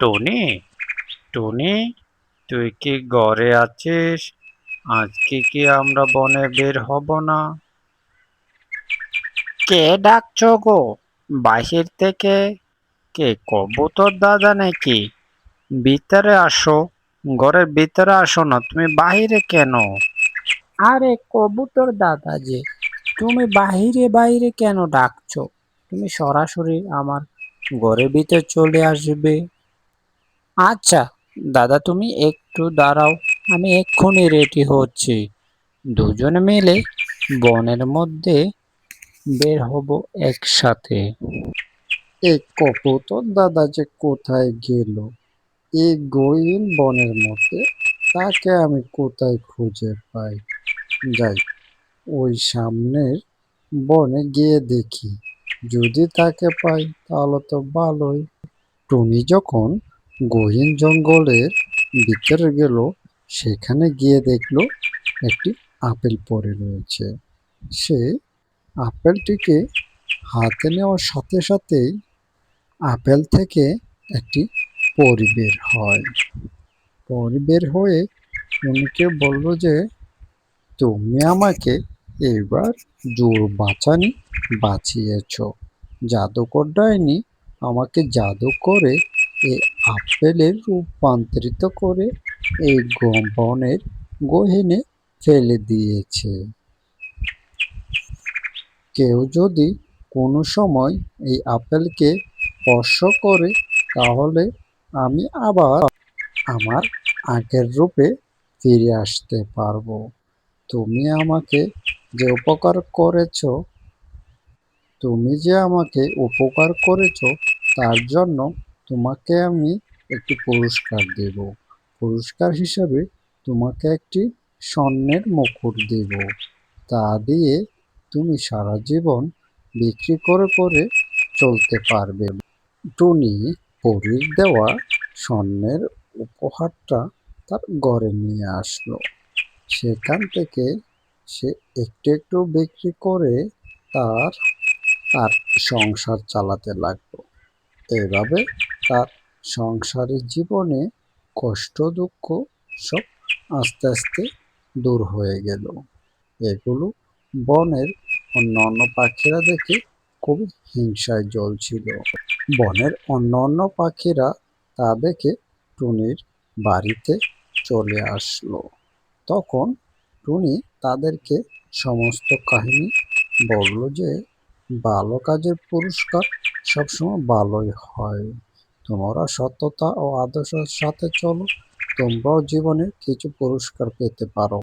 টুনি, টুনি, তুই কি ঘরে আছিস? আজকে কি আমরা বনে বের হব না? কে ডাকছো গো বাহির থেকে? কে কবুতর দাদা নাকি? ভিতরে আসো, ঘরের ভিতরে আসো না, তুমি বাহিরে কেন? আরে কবুতর দাদা যে, তুমি বাহিরে বাহিরে কেন ডাকছো? তুমি সরাসরি আমার ঘরের ভিতরে চলে আসবে। আচ্ছা দাদা, তুমি একটু দাঁড়াও, আমি এক্ষুনি রেডি হচ্ছি। দুজনে মিলে বনের মধ্যে বের হব একসাথে। এই কবুতর দাদা যে কোথায় গেল? এই গহীন বনের মধ্যে তাকে আমি কোথায় খুঁজে পাই? যাই, ওই সামনের বনে গিয়ে দেখি, যদি তাকে পাই তাহলে তো ভালোই। টুনি যখন গহীন জঙ্গলের ভিতরে গেল, সেখানে গিয়ে দেখলো একটি আপেল পড়ে রয়েছে। সে আপেলটিকে হাতে নেওয়ার সাথে সাথেই আপেল থেকে একটি পরী বের হয়। পরী বের হয়ে টুনিকে বলল যে, তুমি আমাকে এবার জোর বাঁচানি বাঁচিয়েছ। জাদুকর ডাইনি আমাকে জাদু করে এই আপেলের রূপান্তরিত করে এই বনের গহীনে ফেলে দিয়েছে। কেউ যদি কোনো সময় এই আপেলকে স্পর্শ করে, তাহলে আমি আবার আমার আগের রূপে ফিরে আসতে পারবো। তুমি আমাকে যে উপকার করেছো তুমি যে আমাকে উপকার করেছো, তার জন্য তোমাকে আমি একটি পুরস্কার দেব। পুরস্কার হিসেবে তোমাকে একটি স্বর্ণের মুকুট দেব। তা দিয়ে তুমি সারা জীবন বিক্রি করে করে চলতে পারবে। টুনি পরীর দেওয়া স্বর্ণের উপহারটা তার ঘরে নিয়ে আসলো। সেখান থেকে সে একটু একটু বিক্রি করে তার তার সংসার চালাতে লাগলো। এভাবে তার সংসারের জীবনে কষ্ট দুঃখ সব আস্তে আস্তে দূর হয়ে গেল। এগুলো বনের অন্যান্য পাখিরা দেখে খুবই হিংসায় জ্বলছিল। বনের অন্যান্য পাখিরা তা দেখে টুনির বাড়িতে চলে আসলো। তখন টুনি তাদেরকে সমস্ত কাহিনী বলল যে, ভালো কাজের পুরস্কার সবসময় ভালোই হয়। তোমরা সততা ও আদর্শের সাথে চলো, তোমরাও জীবনে কিছু পুরস্কার পেতে পারো।